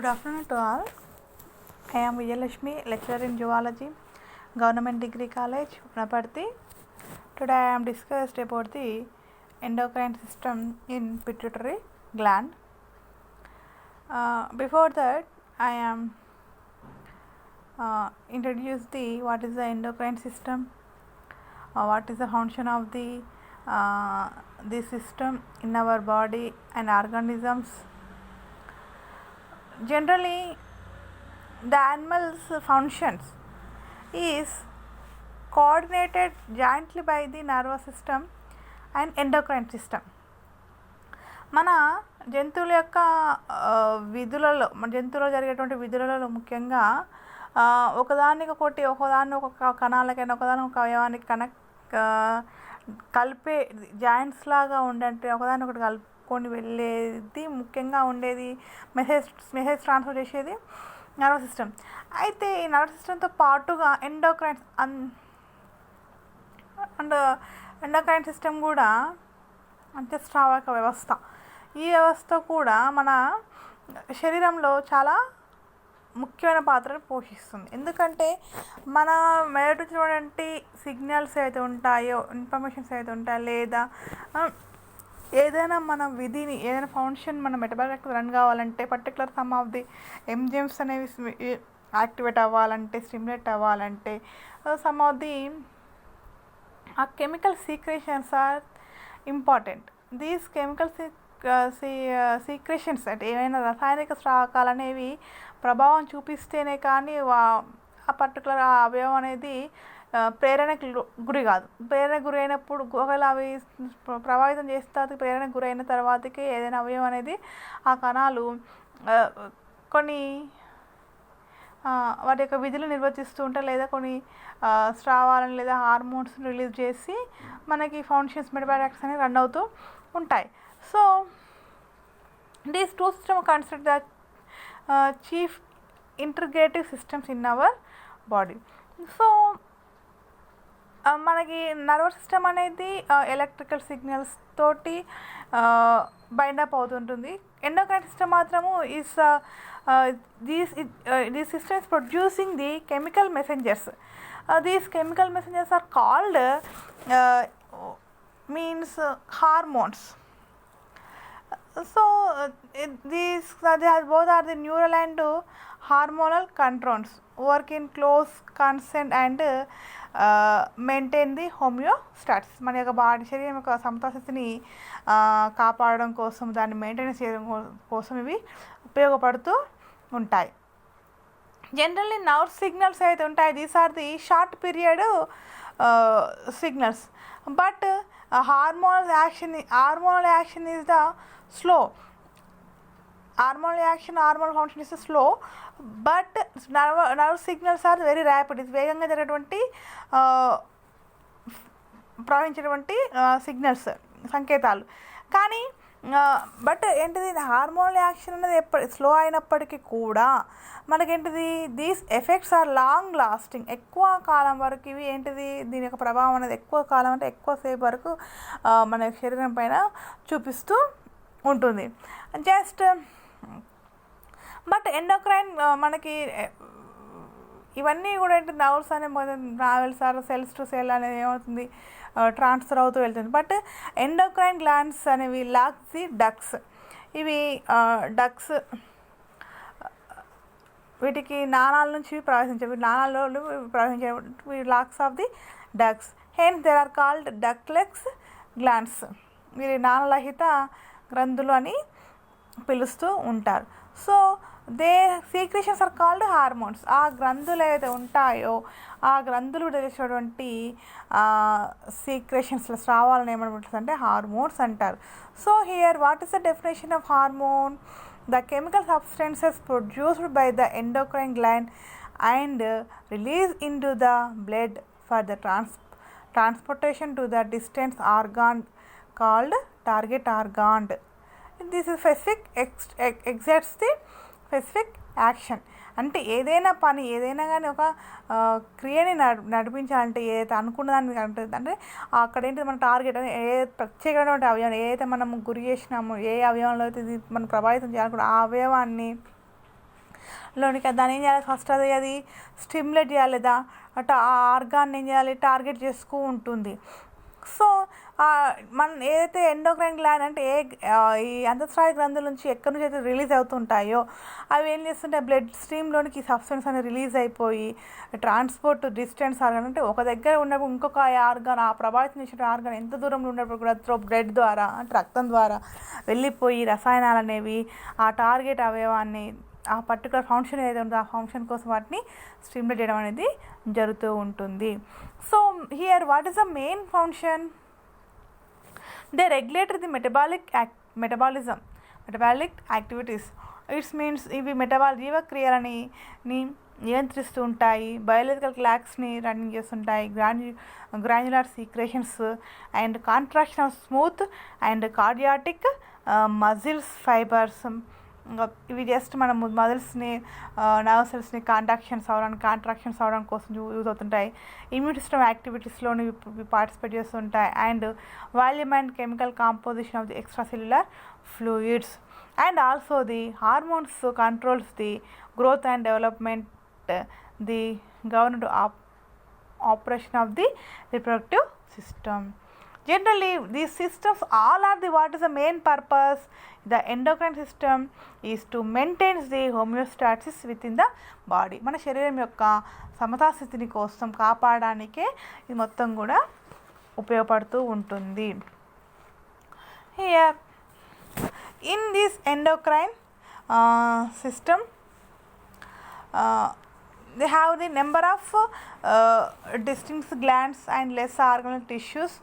Good afternoon to all. I am Vijayalakshmi, lecturer in zoology, Government Degree College, Punaparthi. Today I am discussed about the endocrine system in pituitary gland. Before that, I am introduce the what is the endocrine system, what is the function of the system in our body and organisms. Generally, the animal's functions is coordinated jointly by the nervous system and endocrine system. మన జంతువుల యొక్క జంతువులో జరిగేటువంటి విధులలో ముఖ్యంగా ఒకదానికి ఒక కణాలకైనా ఒకదాని ఒక అవయవానికి కలిపే జాయింట్స్ లాగా ఉండే ఒకదాని ఒకటి కలుపుకొని వెళ్ళేది ముఖ్యంగా ఉండేది మెసేజ్ ట్రాన్స్ఫర్ చేసేది నర్వస్ సిస్టమ్. అయితే ఈ నర్వస్ సిస్టమ్తో పాటుగా ఎండోక్రైన్ సిస్టమ్ కూడా అంతఃస్రావక వ్యవస్థ. ఈ వ్యవస్థ కూడా మన శరీరంలో చాలా ముఖ్యమైన పాత్రను పోషిస్తుంది. ఎందుకంటే మన మెదడు చూడండి సిగ్నల్స్ ఏవైతే ఉంటాయో, ఇన్ఫర్మేషన్స్ ఏవైతే ఉంటాయో, లేదా ఏదైనా మన విధిని ఏదైనా ఫంక్షన్ మన మెటబాలిక్ రన్ కావాలంటే particular some of the enzymes అనేవి యాక్టివేట్ అవ్వాలంటే, స్టిమ్యులేట్ అవ్వాలంటే సమ్ ఆఫ్ ది ఆ chemical secretions are important. These chemical secretions అంటే ఏమైనా రసాయనిక స్రావకాలు అనేవి ప్రభావం చూపిస్తేనే కానీ ఆ పర్టికులర్ అవయవం అనేది ప్రేరణకు గురి కాదు. ప్రేరణకు గురి అయినప్పుడు ఒకవేళ అవి ప్రభావితం చేస్తే ప్రేరణకు గురైన తర్వాతకి ఏదైనా అవయవం అనేది ఆ కణాలు కొన్ని వాటి యొక్క విధులు నిర్వర్తిస్తూ ఉంటాయి, లేదా కొన్ని స్రావాలను లేదా హార్మోన్స్ రిలీజ్ చేసి మనకి ఫంక్షన్స్ మెటబాలిక్స్ అనేవి రన్ అవుతూ ఉంటాయి. So these two system consider the chief integrative systems in our body. So మనకి నర్వస్ సిస్టమ్ అనేది ఎలక్ట్రికల్ సిగ్నల్స్ తోటి బైండప్ అవుతుంటుంది. ఎండోక్రైన్ సిస్టమ్ మాత్రము is these systems producing the chemical messengers. These chemical messengers are called means hormones. So these both are the neural and hormonal controls work in close concert and maintain the homeostasis. మన యొక్క body శరీరం యొక్క సమతాస్థితిని కాపాడడం కోసం, దాన్ని maintenance చేయడం కోసం ఇవి ఉపయోగపడుతూ ఉంటాయి. జనరల్లీ నర్వ్ సిగ్నల్స్ అయితే ఉంటాయి, these are the short period signals, but hormonal action is the slow. Hormonal function is slow, but nerve signals are very rapid. ఇది వేగంగా జరిగేటువంటి ప్రవహించేటువంటి సిగ్నల్స్, సంకేతాలు. కానీ బట్ ఏంటిది, హార్మోనల్ యాక్షన్ అనేది స్లో అయినప్పటికీ కూడా మనకేంటిది, these effects are long lasting. ఎక్కువ కాలం వరకు ఇవి ఏంటిది, దీని యొక్క ప్రభావం అనేది ఎక్కువ కాలం అంటే ఎక్కువసేపు వరకు మన శరీరం పైన చూపిస్తూ ఉంటుంది. జస్ట్ బట్ ఎండోక్రైన్ మనకి ఇవన్నీ కూడా ఏంటి, నర్వ్స్ అనేవి travels are cells to cell అనేది ఏమవుతుంది, ట్రాన్స్ఫర్ అవుతూ వెళ్తుంది. బట్ ఎండోక్రైన్ గ్లాండ్స్ అనేవి లాక్స్ ది డక్స్. ఇవి డక్స్ వీటికి నాళాల నుంచి ప్రవహించేవి, నాళాలలో ప్రవహించే lacks of the ducts. Hence there are called ductless glands. వీరి నాళరహిత గ్రంథులు అని పిలుస్తూ ఉంటారు. So they secretions are called hormones. ఆ గ్రంథులు ఏవైతే ఉంటాయో ఆ గ్రంథులు చేసేటువంటి సీక్రెషన్స్లో స్రావాలను ఏమనుకుంటుంది అంటే హార్మోన్స్ అంటారు. So here what is the definition of hormone? The chemical substances produced by the endocrine gland and released into the blood for the transportation to the distant organ called target organ. This is specific exerts the specific action. అంటే ఏదైనా పని, ఏదైనా కానీ ఒక క్రియని నడిపించాలంటే ఏదైతే అనుకున్న దాన్ని అంటే అక్కడ ఏంటి మన టార్గెట్ అని ఏ ప్రత్యేకమైనటువంటి అవయవం ఏదైతే మనం గురి చేసినామో, ఏ అవయవంలో అయితే మనం ప్రభావితం చేయాలనుకుంటే ఆ అవయవాన్ని లోనికి దాన్ని ఏం చేయాలి, ఫస్ట్ అది స్టిమ్యులేట్ చేయాలి లేదా అటు ఆ ఆర్గాన్ ఏం చేయాలి, టార్గెట్ చేసుకు ఉంటుంది. సో మన ఏదైతే ఎండోక్రైన్ గ్లాండ్ అంటే ఈ అంతఃస్రావ గ్రంథుల నుంచి ఎక్కడి నుంచి అయితే రిలీజ్ అవుతుంటాయో అవి ఏం చేస్తుంటాయి, బ్లడ్ స్ట్రీమ్లోనికి ఈ సబ్స్టెన్స్ అనేది రిలీజ్ అయిపోయి ట్రాన్స్పోర్ట్ డిస్టెన్స్ ఆర్గాన్ అంటే ఒక దగ్గర ఉన్నప్పుడు ఇంకొక ఆర్గాన్, ఆ ప్రభావితం చేసిన ఆర్గాన్ ఎంత దూరంలో ఉన్నప్పుడు కూడా త్రో బ్లడ్ ద్వారా అంటే రక్తం ద్వారా వెళ్ళిపోయి రసాయనాలు అనేవి ఆ టార్గెట్ అవయవాన్ని ఆ పర్టికులర్ ఫంక్షన్ ఏదైతే ఉందో ఆ ఫంక్షన్ కోసం వాటిని స్టిమ్యులేట్ చేయడం అనేది జరుగుతూ ఉంటుంది. So here what is the main function? They regulate the metabolism, metabolic activities. It's means ఇవి జీవక్రియలని నియంత్రిస్తూ ఉంటాయి, బయోలాజికల్ క్లాక్స్ని రన్నింగ్ చేస్తుంటాయి, granular secretions and contraction of smooth and cardiac muscles fibers. ఇవి జస్ట్ మన మజిల్స్ని నర్వ్ సెల్స్ని కాంట్రాక్షన్స్ అవ్వడానికి కోసం యూజ్ అవుతుంటాయి. ఇమ్యూన్ సిస్టమ్ యాక్టివిటీస్లోని పార్టిసిపేట్ చేస్తుంటాయి. And volume and chemical composition of the extracellular fluids. And also the hormones controls the growth and development, the governed operation of the reproductive system. Generally these systems all are the what is the main purpose? The endocrine system is to maintain the homeostasis within the body. మన శరీరం యొక్క సమతాస్థితిని కోసం కాపాడడానికే ఇది మొత్తం కూడా ఉపయోగపడుతూ ఉంటుంది. Here in this endocrine system they have the number of distinct glands and less organelle tissues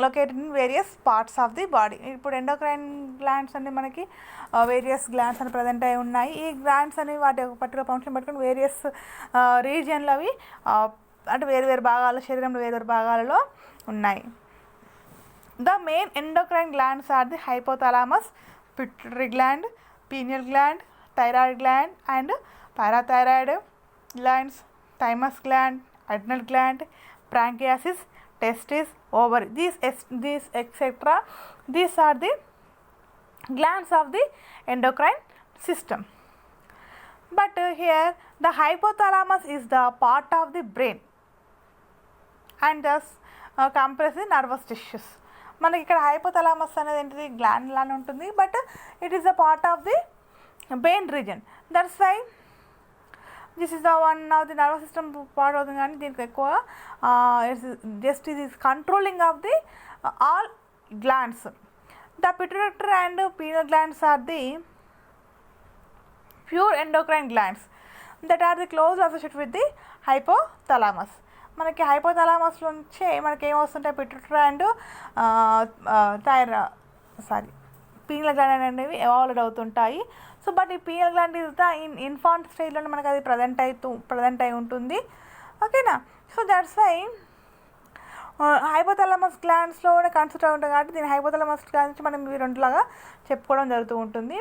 located in various parts of the body. ఇప్పుడు ఎండోక్రైన్ గ్లాండ్స్ అంటే మనకి వేరియస్ గ్లాండ్స్ అని ప్రజెంట్ అయి ఉన్నాయి. ఈ గ్లాండ్స్ అనేవి వాటి యొక్క పర్టికులర్ ఫంక్షన్ పట్టుకుని వేరియస్ రీజియన్లు అవి అంటే వేరు భాగాలు శరీరంలో వేరు భాగాలలో ఉన్నాయి. The main endocrine glands are the hypothalamus, pituitary gland, pineal gland, thyroid gland and parathyroid glands, thymus gland, adrenal gland, pancreas, testes, ovary. These etc. These are the glands of the endocrine system. But here the hypothalamus is the part of the brain and thus comprises nervous tissues. మనకి ఇక్కడ hypothalamus అనేది ఏంటిది gland లానే ఉంటుంది, but it is the part of the brain region. That's why this is the one of the nervous system part అవుతుంది. కానీ దీనికి ఎక్కువ జస్ట్ ఇది controlling of the all glands. The pituitary and pineal glands are the pure endocrine glands that are the close associated with the hypothalamus. మనకి hypothalamus నుంచే మనకి ఏమొస్తుంటాయి, pituitary and pineal gland అనేవి ఎవాల్వ్ అవుతుంటాయి. సో బట్ ఈ pineal gland is the infant స్టేజ్లోనే మనకి అది ప్రజెంట్ అయి ఉంటుంది. ఓకేనా? సో దట్స్ వై హైపోథలామస్ గ్లాండ్స్లోనే కన్సిడర్ అయి ఉంటుంది కాబట్టి దీని హైపోథలామస్ గ్లాండ్స్ నుంచి మనం ఇవి రెండులాగా చెప్పుకోవడం జరుగుతూ ఉంటుంది.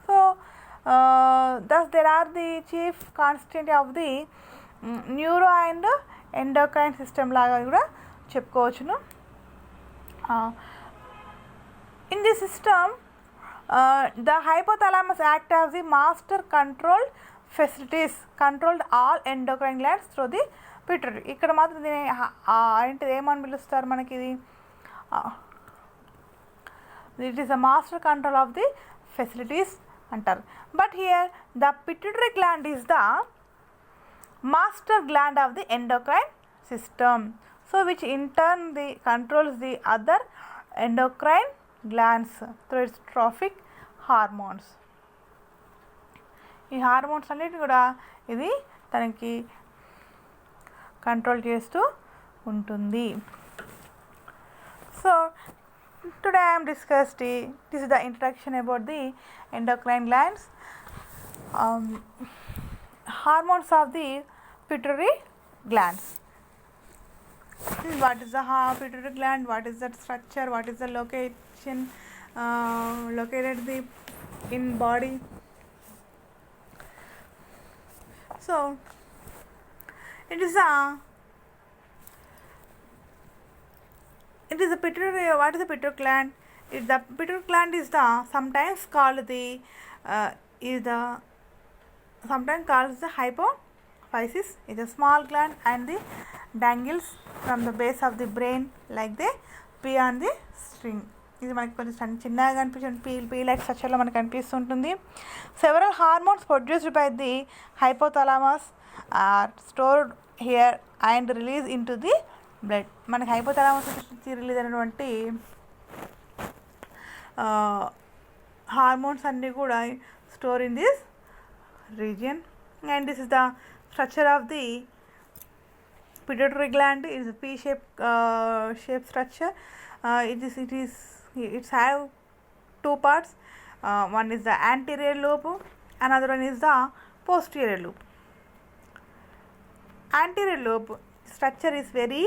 So thus there are the chief constituent of the neuro and endocrine system లాగా కూడా చెప్పుకోవచ్చును. In this system the hypothalamus act as the master control facilities controlled all endocrine glands through the pituitary. ఇక్కడ మాత్రం దీని ఏంటిది ఏమని పిలుస్తారు మనకి ఇది it is a master control of the facilities అంటారు. But here the pituitary gland is the master gland of the endocrine system. So which in turn the controls the other endocrine glands through it's trophic hormones. ఈ hormones అన్నిటి కూడా ఇది తనకి control చేస్తూ ఉంటుంది. So today I am discussed this is the introduction about the endocrine glands, hormones of the pituitary glands. What is the pituitary gland, what is the structure, what is the location located in body. So it is a pituitary. What is the pituitary gland? The pituitary gland is the sometimes called the is the sometimes called the hypophysis. Is a small gland and the dangles from the base of the brain like the pea on the string. ఇది మనకి కొంచెం చిన్నగా కనిపించండి, P like స్ట్రక్చర్లో మనకు కనిపిస్తుంటుంది. Several hormones produced by the hypothalamus are stored here and release into the blood. మనకి hypothalamus నుంచి release అయినటువంటి హార్మోన్స్ అన్నీ కూడా store in this region. And this is the structure of the pituitary gland. Is a shape structure. It's have two parts. One is the anterior lobe, another one is the posterior lobe. Anterior lobe structure is very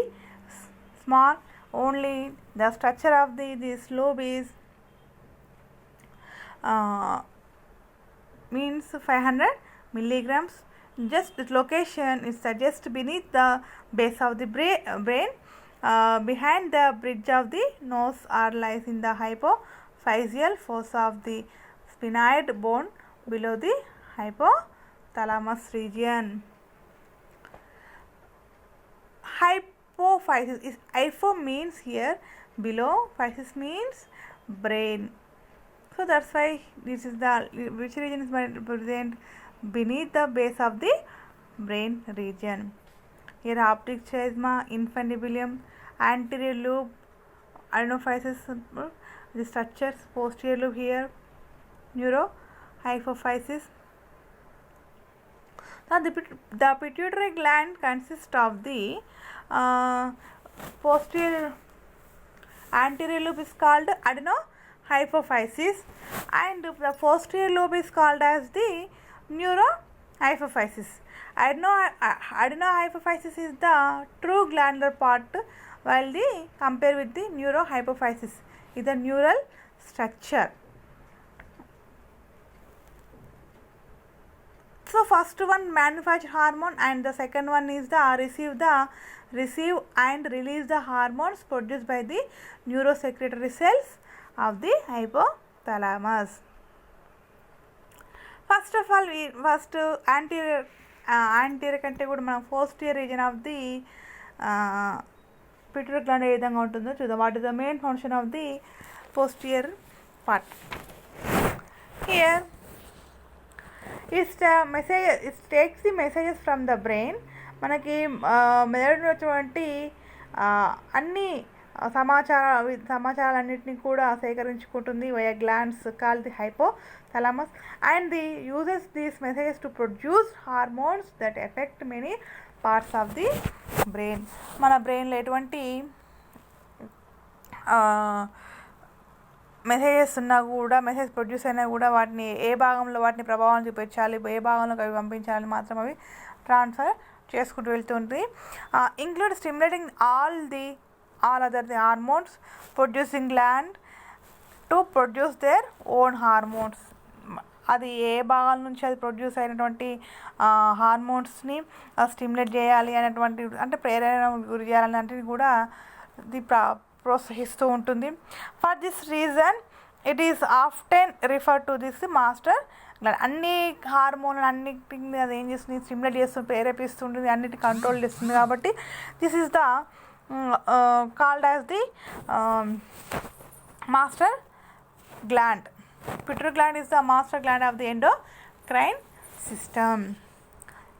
small. Only the structure of this lobe is means 500 milligrams. Just this location is just beneath the base of the brain, behind the bridge of the nose, or lies in the hypophyseal fossa of the sphenoid bone below the hypothalamus region. Hypophysis is hypo means here below, physis means brain. So that's why this is the which region is present beneath the base of the brain region. Here optic chiasma, infundibulum, anterior lobe, adenophysis, the structures, posterior lobe here, neurohypophysis. Now the pituitary gland consists of the posterior anterior lobe is called adenohypophysis, and the posterior lobe is called as the neurohypophysis. Adenohypophysis is the true glandular part, while the compare with the neurohypophysis is the neural structure. So first one manufacture hormone, and the second one is the receive and release the hormones produced by the neurosecretory cells of the hypothalamus. First of all, first anterior కంటే కూడా మనం posterior region of the pituitary gland ఏ విధంగా ఉంటుందో చూద్దాం. What is the main function of the posterior part. Here it takes the messages from the brain. మనకి మెదడు వచ్చినటువంటి అన్ని సమాచారాలన్నింటినీ కూడా సేకరించుకుంటుంది via glands called the hypothalamus, and the uses these messages to produce hormones that affect many parts of the brain. మన బ్రెయిన్లో ఎటువంటి మెసేజెస్ ఉన్నా కూడా, మెసేజ్ ప్రొడ్యూస్ అయినా కూడా వాటిని ఏ భాగంలో వాటిని ప్రభావం చూపించాలి, ఏ భాగంలో అవి పంపించాలి మాత్రం అవి ట్రాన్స్ఫర్ చేసుకుంటూ వెళ్తుంది. Include stimulating all other the hormones producing gland to produce their own hormones. అది ఏ భాగాల నుంచి అది ప్రొడ్యూస్ అయినటువంటి హార్మోన్స్ని స్టిమ్యులేట్ చేయాలి అనేటువంటి, అంటే ప్రేరణ గురి చేయాలనేది కూడా ఇది ప్రోత్సహిస్తూ ఉంటుంది. For this reason it is often refer to this master gland. అన్ని హార్మోన్లు అన్నిటిని అది ఏం చేస్తుంది, స్టిమ్యులేట్ చేస్తుంది, ప్రేరేపిస్తుంటుంది, అన్నిటిని కంట్రోల్ చేస్తుంది. కాబట్టి this is the called as the master gland. Pituitary gland is the master gland of the endocrine system.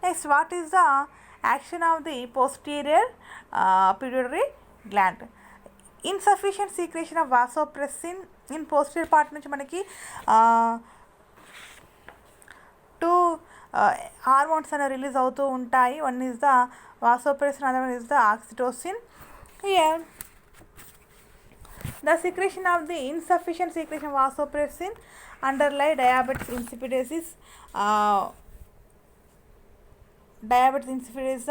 Next, what is the action of the posterior pituitary gland? Insufficient secretion of vasopressin in posterior part నుంచి మనకి two hormones అనేవి release అవుతూ ఉంటాయి. One is the vasopressin, another one is the oxytocin. Here the secretion of the insufficient secretion of vasopressin underlie diabetes insipidus. Diabetes insipidus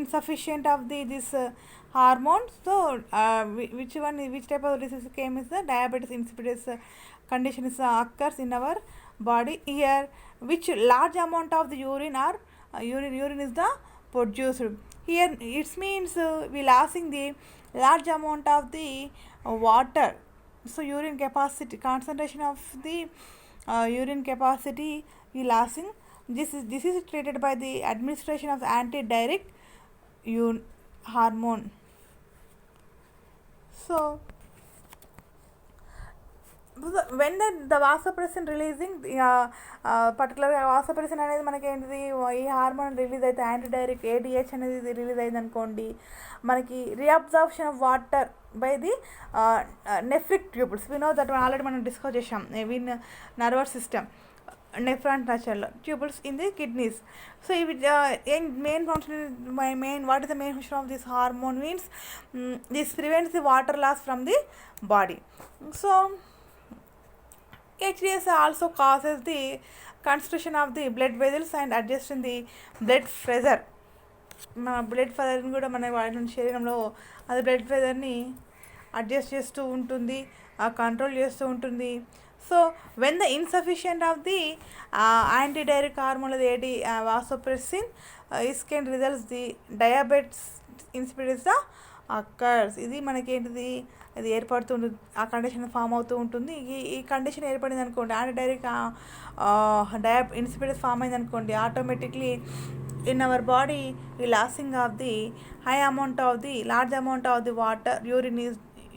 insufficient of this hormones. So which type of disease came is the diabetes insipidus condition is occurs in our body. Here which large amount of the urine is the produced. Here it means we losing the large amount of the water. So urine capacity, concentration of the urine capacity elastin. This is treated by the administration of antidiuretic hormone. So when the vasopressin releasing పర్టికులర్గా vasopressin అనేది మనకి ఏంటిది ఈ hormone release అయితే యాంటీడైరిక్ ADH అనేది release అయింది అనుకోండి, మనకి reabsorption of water by the nephric tubules. We know that already మనం డిస్కస్ చేసాం విన్ నర్వస్ సిస్టమ్ నెఫ్రాన్ నచర్లో tubules in the kidneys. So ఇవి main function what is the main function of this hormone means this prevents the water loss from the body. So HDS also causes the constriction of the blood vessels and adjusting the blood pressure. మన blood ప్రెషర్ని కూడా మన వాడి శరీరంలో అది blood ప్రెషర్ని adjust చేస్తూ ఉంటుంది, control చేస్తూ ఉంటుంది. So when the insufficient of the antidiuretic hormone AD vasopressin is can results the diabetes insipidus the occurs. ఇది మనకేంటిది అది ఏర్పడుతుంటుంది, ఆ కండిషన్ ఫామ్ అవుతూ ఉంటుంది. ఈ కండిషన్ ఏర్పడింది అనుకోండి, యాంటీడైరిక్ ఇన్సిపిడస్ ఫామ్ అయింది అనుకోండి, ఆటోమేటిక్లీ ఇన్ అవర్ బాడీ ఈ losing of the large amount of the water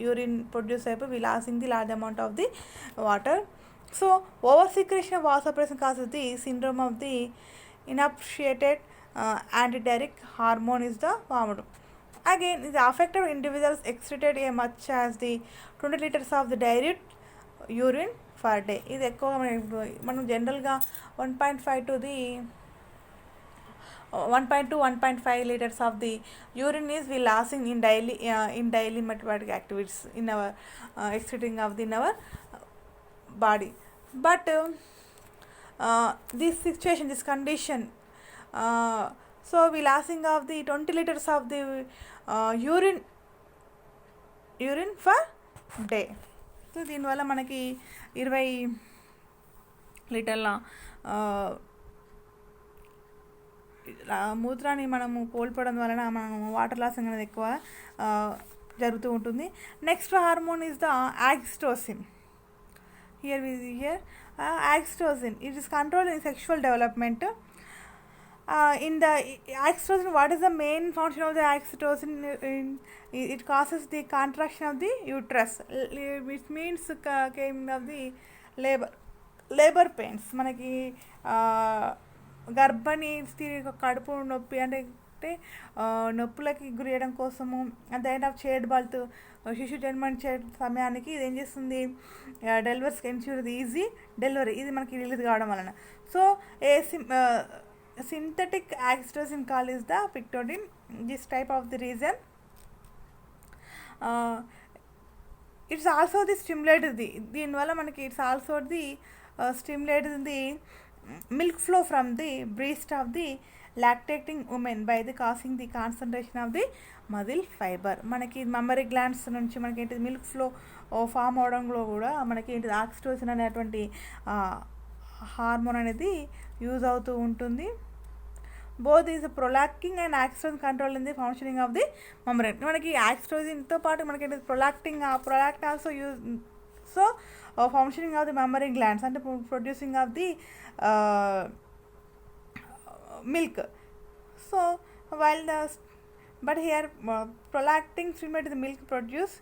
urine produce అయిపోయి we losing the large amount of the water. So over secretion of vasopressin causes the syndrome of the inappreciated antidiuretic hormone is the formed. Again, the affected individuals excreted as much as the 20 liters of the dilute urine per day. ఇది ఎక్కువ మనం జనరల్గా 1.5 to 1.5 liters of the urine is we losing in daily metabolic activities in our excreting of in our body. But this situation, this condition, so we losing of the 20 liters of the urine per day. So దీనివల్ల మనకి 20 లీటర్ల మూత్రాన్ని మనము కోల్పోవడం వలన మనం water losing అనేది ఎక్కువ జరుగుతూ ఉంటుంది. Next hormone is the oxytocin. Here oxytocin it is control in sexual development. In the oxytocin, what is the main function of the oxytocin? It causes the contraction of the uterus, which means came of the labor pains. మనకి గర్భిణీ స్త్రీ కడుపు నొప్పి అంటే నొప్పులకి గురి చేయడం కోసము at the end of child birth శిశు జన్మించే సమయానికి ఇది ఏం చేస్తుంది, డెలివరీస్ ఎన్ష్యూర్ ఈజీ డెలివరీ ఇది మనకి రిలీజ్ కావడం వలన. So synthetic oxytocin called is the pictodin. This type of the reason it's also the stimulated the దీనివల్ల మనకి it's also the stimulated the milk flow from the breast of the lactating women by the causing the concentration of the muscle fiber. మనకి mammary glands నుంచి మనకి ఏంటి milk flow form అవడంలో కూడా మనకి ఏంటి oxytocin అనేటువంటి హార్మోన్ అనేది యూజ్ అవుతూ ఉంటుంది. Both is prolactin and oxytocin control in the functioning of the membrane. మనకి ఆక్సిటోసిన్తో పాటు మనకి prolactin also use. So functioning of the memory glands అంటే producing of the milk. So while but here prolactin stimulate the milk produce,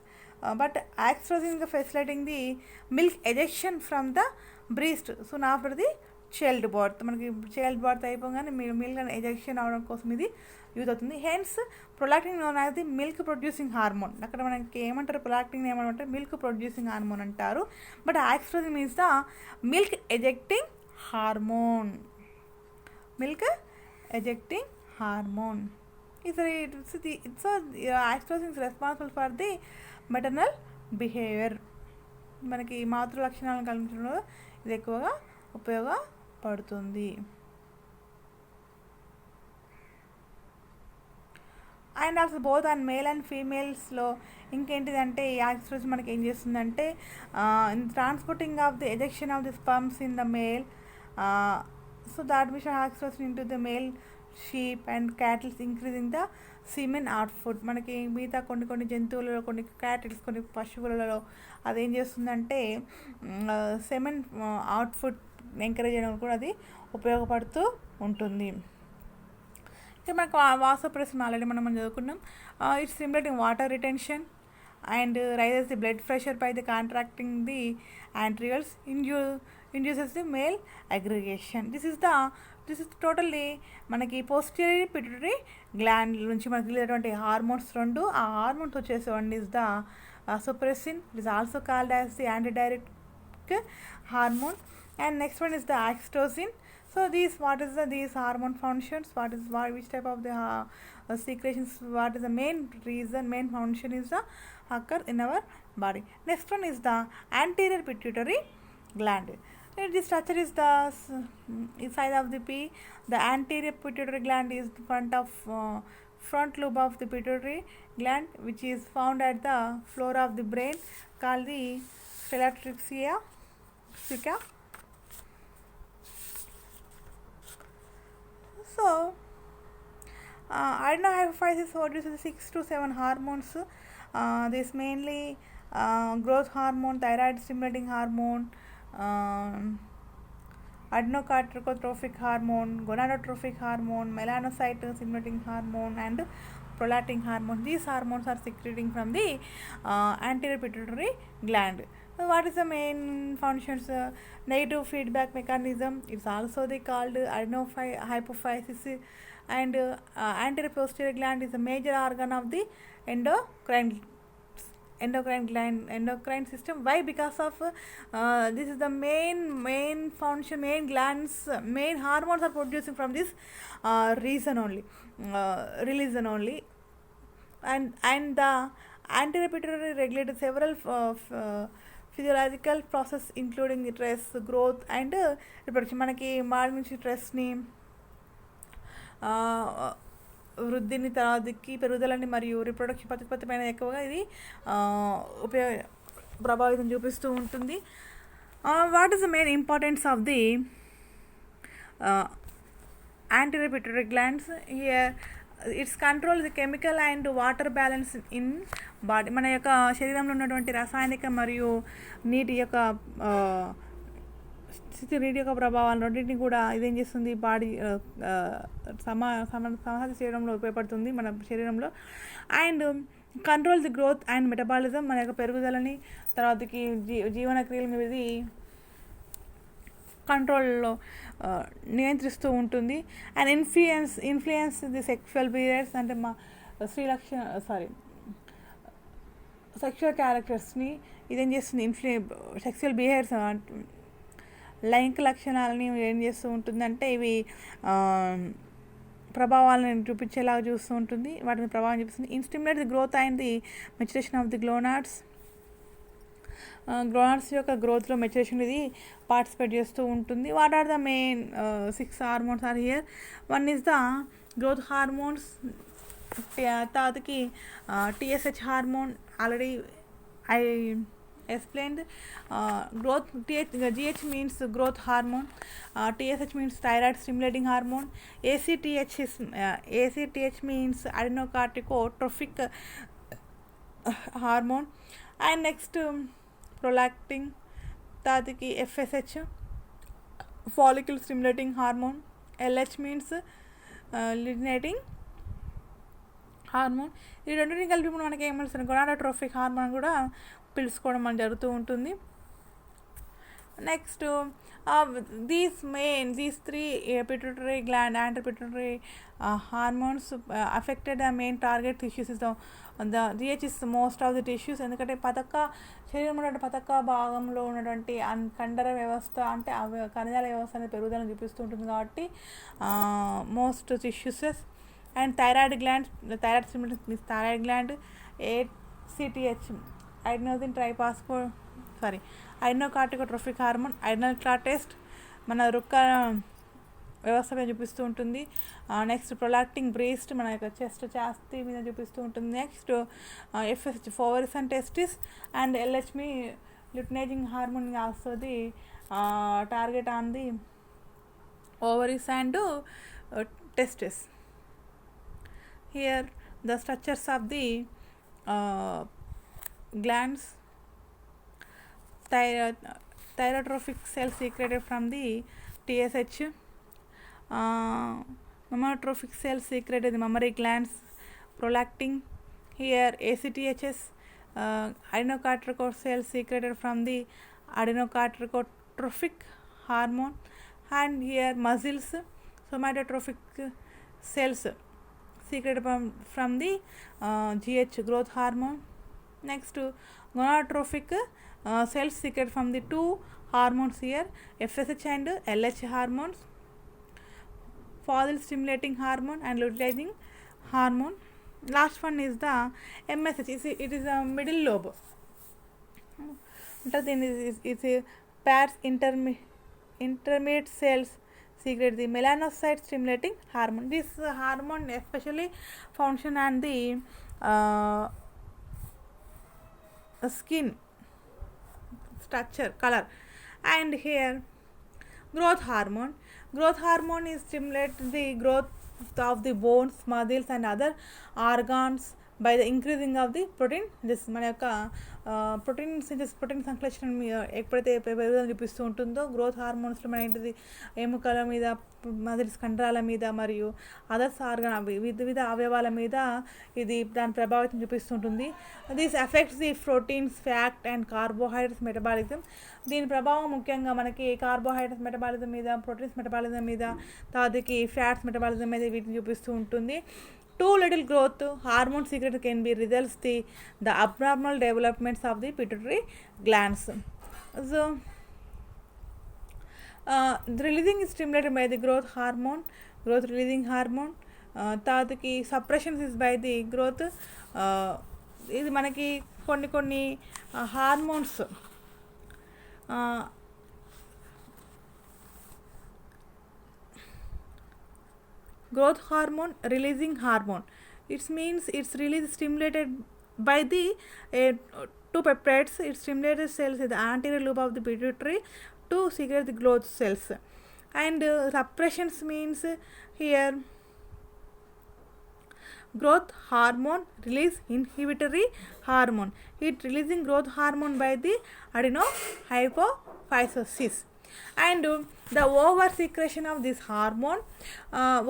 but oxytocin facilitating the milk ejection from the breast soon after the child birth. మనకి child birth అయిపోగానే milk అని ejection అవడం కోసం ఇది use అవుతుంది. Hence prolactin known as the milk producing hormone. అక్కడ మనకి ఏమంటారు, ప్రొలాక్టిన్ ఏమంటారు, మిల్క్ ప్రొడ్యూసింగ్ హార్మోన్ అంటారు. But oxytocin means the milk ejecting hormone. Milk ejecting hormone oxytocin is responsible for the maternal behaviour. మనకి మాతృ లక్షణాలను కలిగించడంలో ఇది ఎక్కువగా ఉపయోగపడుతుంది. And also both and male and ఫీమేల్స్లో ఇంకేంటిదంటే ఈ ఆక్సిటోసిన్ మనకి ఏం చేస్తుందంటే transporting of the ejection of the sperms in the male. So the admission oxytocin into the male sheep and cattle increasing the semen output. మనకి మిగతా కొన్ని జంతువులలో, కొన్ని క్యాటిల్స్, కొన్ని పశువులలో అదేం చేస్తుందంటే సెమెన్ అవుట్పుట్ ఎంకరేజ్ చేయడం కూడా అది ఉపయోగపడుతూ ఉంటుంది. ఇక మనకు వాసోప్రెసిన్ ఆల్రెడీ మనం చదువుకున్నాం. It's stimulating water retention and raises the blood pressure by the contracting the arterioles, induces the male aggregation. This is totally మనకి posterior pituitary gland నుంచి మనకి వెళ్ళేటువంటి హార్మోన్స్ రెండు. ఆ హార్మోన్స్ వచ్చేసి one is the vasopressin, it is also called as the antidiuretic hormone, and next one is the oxytocin. So these hormone functions, which type of the secretions, what is the main function is the occur in our body. Next one is the anterior pituitary gland. The structure is the side of the P. The anterior pituitary gland is the front lobe of the pituitary gland, which is found at the floor of the brain, called the stellatria. So adenohypophysis produces 6 to 7 hormones. This mainly growth hormone, thyroid stimulating hormone, adenocorticotrophic hormone, gonadotrophic hormone, melanocyte stimulating hormone, and prolactin hormone. These hormones are secreting from the anterior pituitary gland. So what is the main functions? Negative feedback mechanism. It's also called adenohypophysis. And anterior posterior gland is a major organ of the endocrine system. Why? Because of this is the main function, main glands, main hormones are producing from this region only. And the anterior pituitary regulates several physiological process including the stress, growth, and reproduction. మనకి morning నుంచి స్ట్రెస్ని, వృద్ధిని, తర్వాతకి పెరుగుదలని మరియు reproduction ప్రతిపత్తి పైన ఎక్కువగా ఇది ప్రభావితం చూపిస్తూ ఉంటుంది. What is the main importance of the anterior pituitary glands? Here it's control the chemical and water balance in body. మన యొక్క శరీరంలో ఉన్నటువంటి రసాయనిక మరియు నీటి యొక్క నీటి యొక్క ప్రభావాలు రెండింటిని కూడా ఇదేం చేస్తుంది, బాడీ సమాధి చేయడంలో ఉపయోగపడుతుంది మన శరీరంలో. And control the growth and metabolism, మన యొక్క పెరుగుదలని, తర్వాతకి జీవన క్రియలను ఇది కంట్రోల్లో నియంత్రిస్తూ ఉంటుంది. And influence the sexual behaviours, అంటే మా సెక్షువల్ క్యారెక్టర్స్ని ఇదేం చేస్తుంది, సెక్షువల్ బిహేవియర్స్ లైంగిక లక్షణాలని ఏం చేస్తూ ఉంటుందంటే ఇవి ప్రభావాలను చూపించేలాగా చూస్తూ ఉంటుంది, వాటిని ప్రభావం చూపిస్తుంది. Stimulate the growth and the maturation of the gonads యొక్క గ్రోత్లో మెచ్యురేషన్ ఇది పార్టిసిపేట్ చేస్తూ ఉంటుంది. What are the main 6 hormones are here? One is the growth hormones, తర్వాతకి TSH hormone, already I explained. GH means growth hormone, TSH means thyroid stimulating hormone, ACTH means adenocorticotrophic hormone, and next prolactin, tatiki FSH follicle stimulating hormone, LH means luteinating hormone. ఈ రెండింటిని కలిపి మనకి ఏమవుతుంది, గొనాడోట్రోఫిక్ hormone కూడా పిలుచుకోవడం మన జరుగుతూ ఉంటుంది. Next these 3 pituitary gland and pituitary hormones affected the main target tissues is the GH is most of the tissues. ఎందుకంటే శరీరంలో పతక భాగంలో ఉన్నటువంటి కండర వ్యవస్థ, అంటే కణజాల వ్యవస్థ అనేది పెరుగుదలను చూపిస్తూ ఉంటుంది కాబట్టి most tissues. And thyroid gland, thyroid stimulating means thyroid gland, ACTH adenocorticotrophic hormone, adrenal క్లాటెస్ట్ మన రుక్క వ్యవస్థపై చూపిస్తూ ఉంటుంది. నెక్స్ట్ ప్రొలాక్టింగ్ బ్రెస్ట్ మన యొక్క చెస్ట్ ఛాస్తీ మీద చూపిస్తూ ఉంటుంది. Next FSH ovaries and testis, and LH luteinizing hormone also the target on the ovaries and testis. Here the structures of the glands. Thyroid, thyrotrophic cells secreted from the TSH, mammotrophic cells secreted in the mammary glands, prolactin. Here ACTHs, adenocarotid cells secreted from the adenocarotrophic hormone, and here muscles, somatotrophic cells secreted from the GH, growth hormone. Next, gonadotrophic cells secreted from the two hormones here, FSH and LH hormones, follicle stimulating hormone and luteinizing hormone. Last one is the MSH. It is a middle lobe. Then is a pairs intermediate cells secrete the melanocyte stimulating hormone. This hormone especially function on the skin structure, color. And here growth hormone. Growth hormone is stimulate the growth of the bones, muscles and other organs by the increasing of the protein. This మన యొక్క protein synthesis, protein సంశ్లేషణ ఎప్పుడైతే పెరుగుదల చూపిస్తూ ఉంటుందో growth హార్మోన్స్లో మన ఏంటిది ఎముకల మీద, మజిల్స్ కండరాల మీద మరియు అదర్స్ ఆర్గాన్ వివిధ అవయవాల మీద ఇది దాని ప్రభావితం చూపిస్తుంటుంది. This effects the proteins, fat and carbohydrates metabolism. దీని ప్రభావం ముఖ్యంగా మనకి కార్బోహైడ్రేట్స్ మెటబాలిజం మీద, ప్రోటీన్స్ మెటబాలిజం మీద, తర్వాతకి ఫ్యాట్స్ మెటబాలిజం మీద వీటిని చూపిస్తూ ఉంటుంది. Too little growth hormone secret can be results the abnormal developments of the pituitary glands. So the releasing is stimulated by the growth hormone, growth releasing hormone. తర్వాతకి suppressions is by the growth. ఇది మనకి కొన్ని hormones growth hormone, releasing hormone. It means it's release stimulated by the two peptides. It stimulated cells in the anterior lobe of the pituitary to secrete the growth cells. And suppressions means here growth hormone release inhibitory hormone. It releasing growth hormone by the adenohypophysis. And the over secretion of this hormone,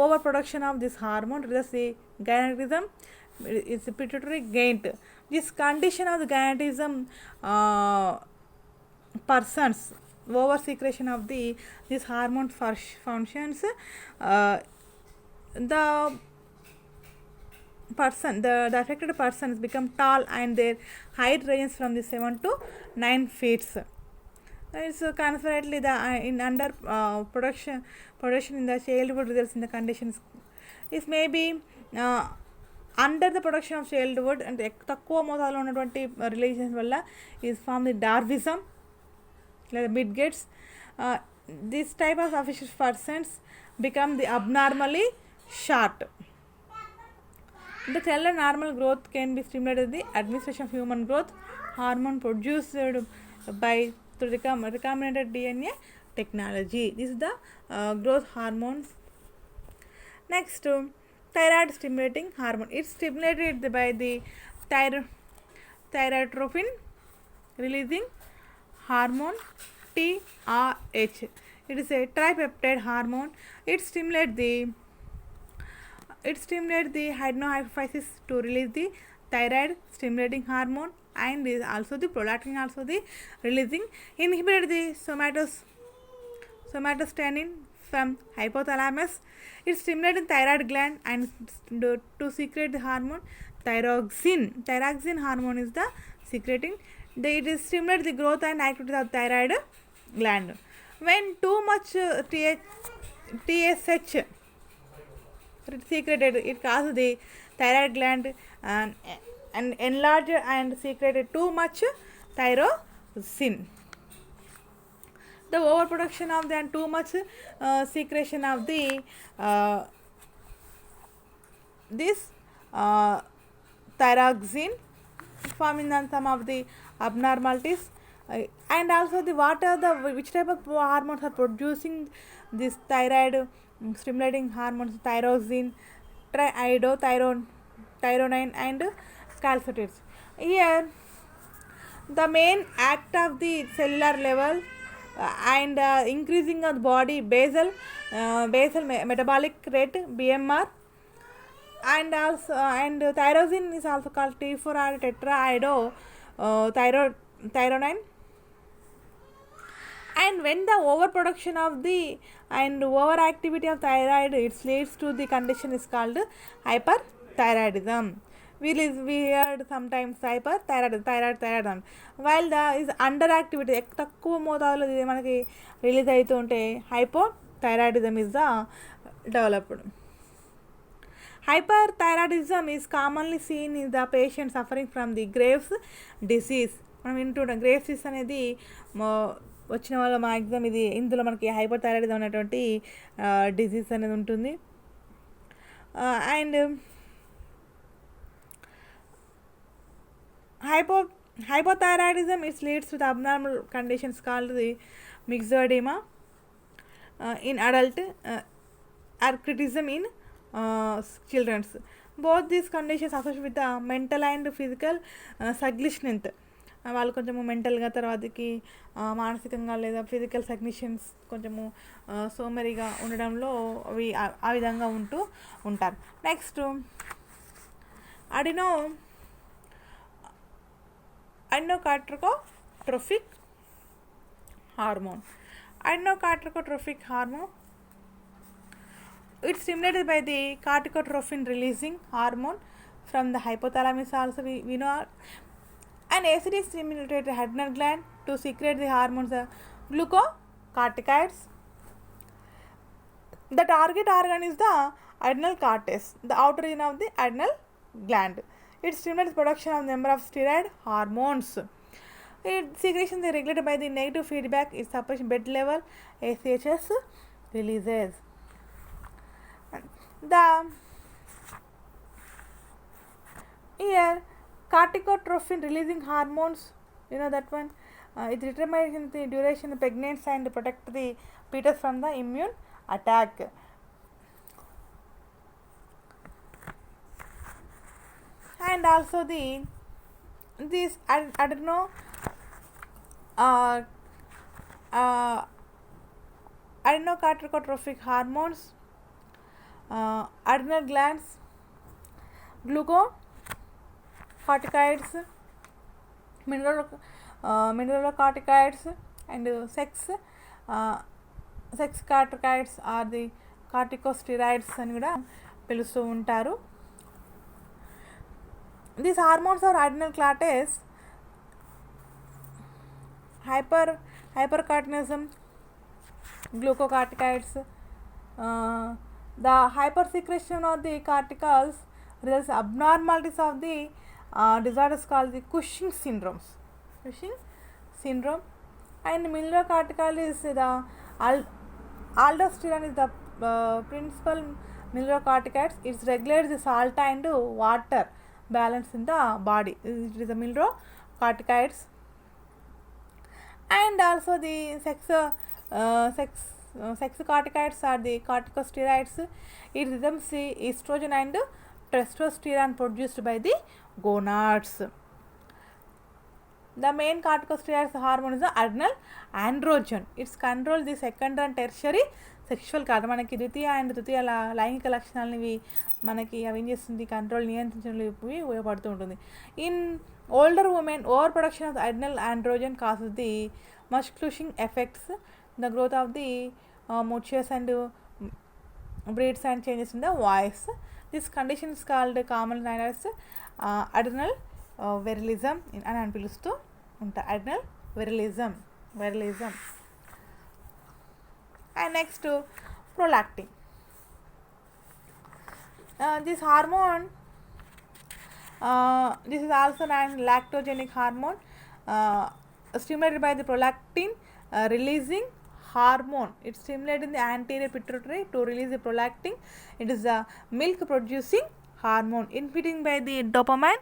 overproduction of this hormone results the gynecism, is pituitary gland. This condition of the gynecism persons, over secretion of this hormone functions, the person, the affected person become tall and their height ranges from the 7 to 9 feet. It's consequently the in under production in the childhood results in the conditions. It may be under the production of childhood and తక్కువ మోతాదులో ఉన్నటువంటి relations వల్ల is from the dwarfism లేదా midgets. This type of official persons become the abnormally short. The cellular normal growth can be stimulated the administration of human growth hormone produced by through recombinant DNA technology. This is the growth hormones. Next, thyroid stimulating hormone. It's stimulated by the thyrotropin releasing hormone TRH. It is a tripeptide hormone. It stimulates the adenohypophysis to release the thyroid stimulating hormone, and is also the prolactin also the releasing, inhibited the somatostatin from hypothalamus. It stimulates the thyroid gland and to secrete the hormone thyroxine. Thyroxine hormone is the secreting. It is stimulate the growth and activity of thyroid gland. When too much TSH secreted, it causes the thyroid gland and enlarge and secreted too much thyroxine. The overproduction of the and too much secretion of the this thyroxine forming some of the abnormalities. And also the what are the which type of hormones are producing this thyroid stimulating hormones, thyroxine, triiodothyronine tyronine and calcitonin. Here the main act of the cellular level and increasing of the body basal metabolic rate BMR, and also and tyrosine is also called T4 or tetraido thyronine. And when the overproduction of the and overactivity of thyroid, it leads to the condition is called hyperthyroidism. We heard sometimes hyperthyroidism, while the is underactivity తక్కువ మోతాదులో ఇది మనకి release అవుతుంటే hypothyroidism is the developed. Hyperthyroidism is commonly seen in the patient suffering from the Graves disease. మనం వింటుంటాం Graves disease అనేది వచ్చిన వాళ్ళ మ్యాక్సిమం ఇది ఇందులో మనకి హైపర్థైరాయిడిజం అనేటువంటి డిసీజ్ అనేది ఉంటుంది. And hypothyroidism it leads to the abnormal conditions called the myxedema in adult or criticism in children. Both these conditions associated with the mental and physical సగ్లిష్నెంత్, వాళ్ళు కొంచెము మెంటల్గా తర్వాతకి మానసికంగా లేదా ఫిజికల్ సగ్నిషన్స్ కొంచెము సోమరిగా ఉండడంలో అవి ఆ విధంగా ఉంటారు. Next adenocartocotrophic hormone. Adenocartocotrophic hormone, it's stimulated by the corticotrophin releasing hormone from the hypothalamus. Also we know an acid is stimulated the adrenal gland to secrete the hormones glucocorticoids. The target organ is the adrenal cortex, the outer region of the adrenal gland. It stimulates production of number of steroid hormones. Its secretion is regulated by the negative feedback. It suppresses blood level ACHS releases. The here corticotrophin releasing hormones, you know that one, it determines the duration of pregnancy and protect the fetus from the immune attack. And also this adenocartocotrophic hormones, adrenal glands, glucocorticoids, mineralocorticoids, and sex corticoids are the corticosteroids అని కూడా పిలుస్తూ ఉంటారు. These hormones are adrenal cortex, hypercortisonism, glucocorticoids. The hypersecretion of the corticals results abnormalities of the disorders called the Cushing syndrome. And mineralocortical is the aldosterone is the principal mineralocorticoids. It regulates the salt and water balance in the body. It is the mineralocorticoids. And also the sex corticoids are the corticosteroids. It rhythms the estrogen and testosterone produced by the gonads. The main corticosteroids hormone is the adrenal androgen. It's control the secondary and tertiary sexual కాదు, మనకి ద్వితీయ and తృతీయ లైంగిక లక్షణాలని మనకి అవి ఏం చేస్తుంది, కంట్రోల్ నియంత్రించడంలో ఉపయోగపడుతూ ఉంటుంది. In older women over production of the adrenal androgen causes the masculinizing effects, the growth of the moustache and beards and changes in the voice. This condition is called common as adrenal virilism అని పిలుస్తూ ఉంటారు. Adrenal virilism. And next prolactin. This hormone, this is also an lactogenic hormone, stimulated by the prolactin releasing hormone. It stimulates the anterior pituitary to release the prolactin. It is a milk producing hormone inhibiting by the dopamine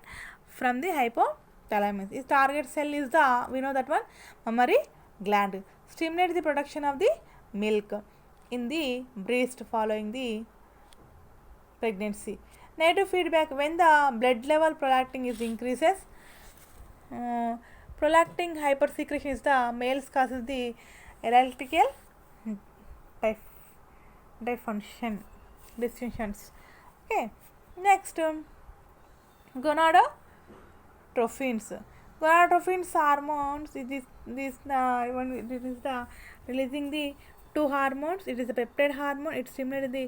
from the hypothalamus. Its target cell is the, we know that one, mammary gland. Stimulates the production of the milk in the breast following the pregnancy. Negative feedback, when the blood level prolactin is increases, prolactin hypersecretion is the males causes the erectile dysfunctions. Okay, next, gonadotropins. Gonadotropins hormones, this is the releasing the two hormones. It is a peptide hormone. It stimulates the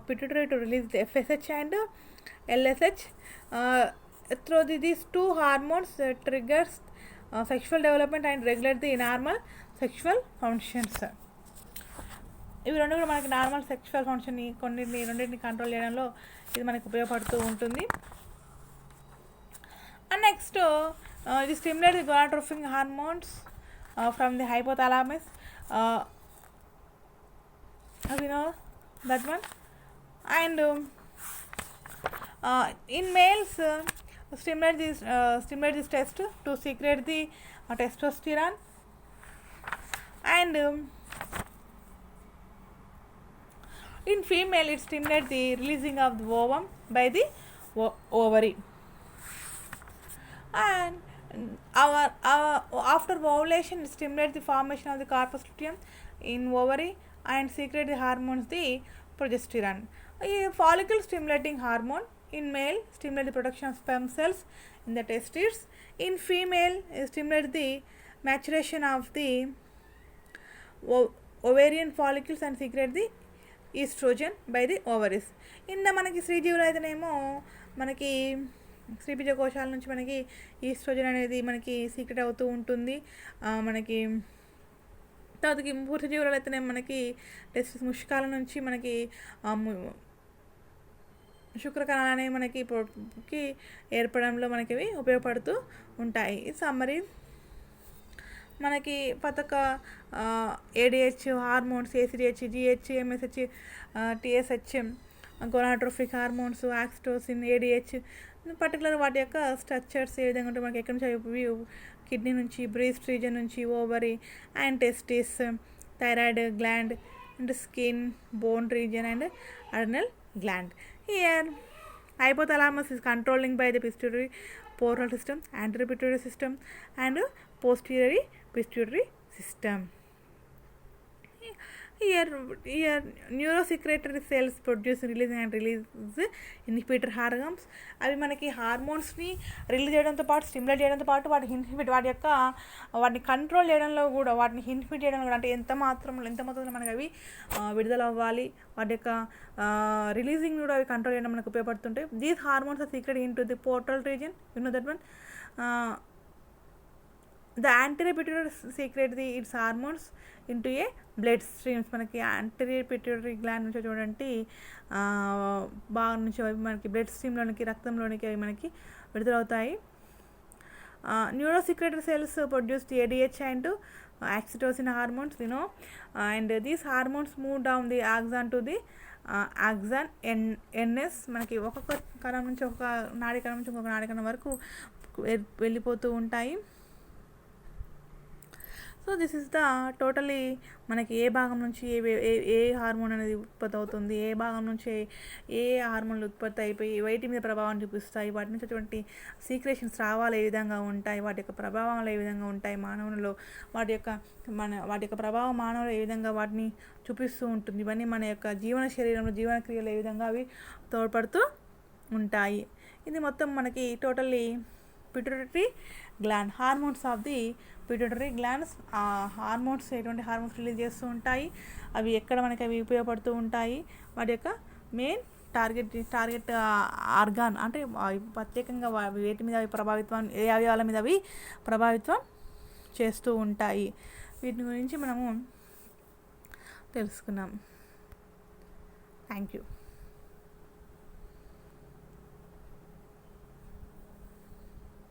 pituitary to release the FSH and LSH. Through these two hormones triggers sexual development and regulate the normal sexual functions. ఇవి రెండు కూడా మనకి normal sexual ఫంక్షన్ని రెండింటిని control చేయడంలో ఇది మనకు ఉపయోగపడుతూ ఉంటుంది. అండ్ నెక్స్ట్, ఇది stimulate the gonadotropin hormones from the hypothalamus. We know that one. And in males, stimulate this test to secrete the testosterone. And in female, it stimulates the releasing of the ovum by the ovary. And after ovulation, it stimulates the formation of the corpus luteum in ovary and secrete the hormones, the progesterone. A follicle stimulating hormone in male stimulate the production of sperm cells in the testes. In female, it stimulates the maturation of the ovarian follicles and secrete the oestrogen by the ovaries. మనకి స్త్రీజీవులు అయితేనేమో మనకి స్త్రీబీజ కోశాల నుంచి మనకి oestrogen అనేది మనకి secret అవుతూ ఉంటుంది. మనకి తర్వాతకి పురుష జీవులు అయితేనేమో మనకి టెస్టిస్ ముష్కాల నుంచి మనకి శుక్రకణాలు అనేవి మనకి ఏర్పడంలో మనకి ఇవి ఉపయోగపడుతూ ఉంటాయి. సమ్మరీ, మనకి పతక ADH hormones, ACDH, GH, MSH, TSH, gonadotrophic hormones, oxytocin, ADH, particular వాటి యొక్క స్ట్రక్చర్స్ ఏ విధంగా ఉంటే మనకి ఎక్కడి నుంచి అవి కిడ్నీ నుంచి, బ్రీస్ట్ రీజన్ నుంచి, ovary and testis, thyroid gland and skin, bone reason and adrenal gland. Here hypothalamus is controlling by the pituitary portal system, anterior pituitary system and posterior pituitary system. Here neurosecretory cells produce, release and release inhibitor hormones. అవి మనకి హార్మోన్స్ని release చేయడంతో పాటు, stimulate చేయడంతో పాటు వాటిని control చేయడంలో కూడా, వాటిని ఇన్హిబిట్ చేయడంలో కూడా, అంటే ఎంత మాత్రంలో మనకి అవి విడుదల అవ్వాలి, వాటి యొక్క రిలీజింగ్ కూడా అవి కంట్రోల్ చేయడం మనకు ఉపయోగపడుతుంటాయి. These hormones are secret into the portal region. You know that one. The anterior pituitary secrete its hormones into a blood streams. మనకి anterior pituitary gland నుంచి చూడండి బాగా నుంచి అవి మనకి బ్లడ్ స్ట్రీమ్లోనికి, రక్తంలోనికి అవి మనకి విడుదలవుతాయి. Neurosecretory cells produce the ADH and oxytocin hormones, you know, and these hormones move down the axon to the axon NS. మనకి ఒక్కొక్క కణం నుంచి, ఒక నాడీ కణం నుంచి ఇంకొక నాడీ కణం వరకు వెళ్ళిపోతూ ఉంటాయి. So this is the totally మనకి ఏ భాగం నుంచి ఏ హార్మోన్ అనేది ఉత్పత్తి అవుతుంది, ఏ భాగం నుంచి ఏ హార్మోన్లు ఉత్పత్తి అయిపోయి వేటి మీద ప్రభావం చూపిస్తాయి, వాటి నుంచి అటువంటి సీక్రెషన్స్ రావాలి ఏ విధంగా ఉంటాయి, వాటి యొక్క ప్రభావాలు ఏ విధంగా ఉంటాయి మానవులలో, వాటి యొక్క ప్రభావం మానవులు ఏ విధంగా వాటిని చూపిస్తూ ఉంటుంది, ఇవన్నీ మన యొక్క జీవన శరీరంలో జీవన క్రియలు ఏ విధంగా అవి తోడ్పడుతూ ఉంటాయి. ఇది మొత్తం మనకి totally pituitary gland, hormones of the pituitary glands. Hormones ఎటువంటి హార్మోన్స్ రిలీజ్ చేస్తూ ఉంటాయి, అవి ఎక్కడ మనకి అవి ఉపయోగపడుతూ ఉంటాయి, వాటి యొక్క మెయిన్ టార్గెట్ ఆర్గాన్, అంటే ప్రత్యేకంగా వేటి మీద అవి ప్రభావిత్వం, ఏ అవయవాల మీద అవి ప్రభావిత్వం చేస్తూ ఉంటాయి. వీటి గురించి మనము తెలుసుకున్నాం. Thank you.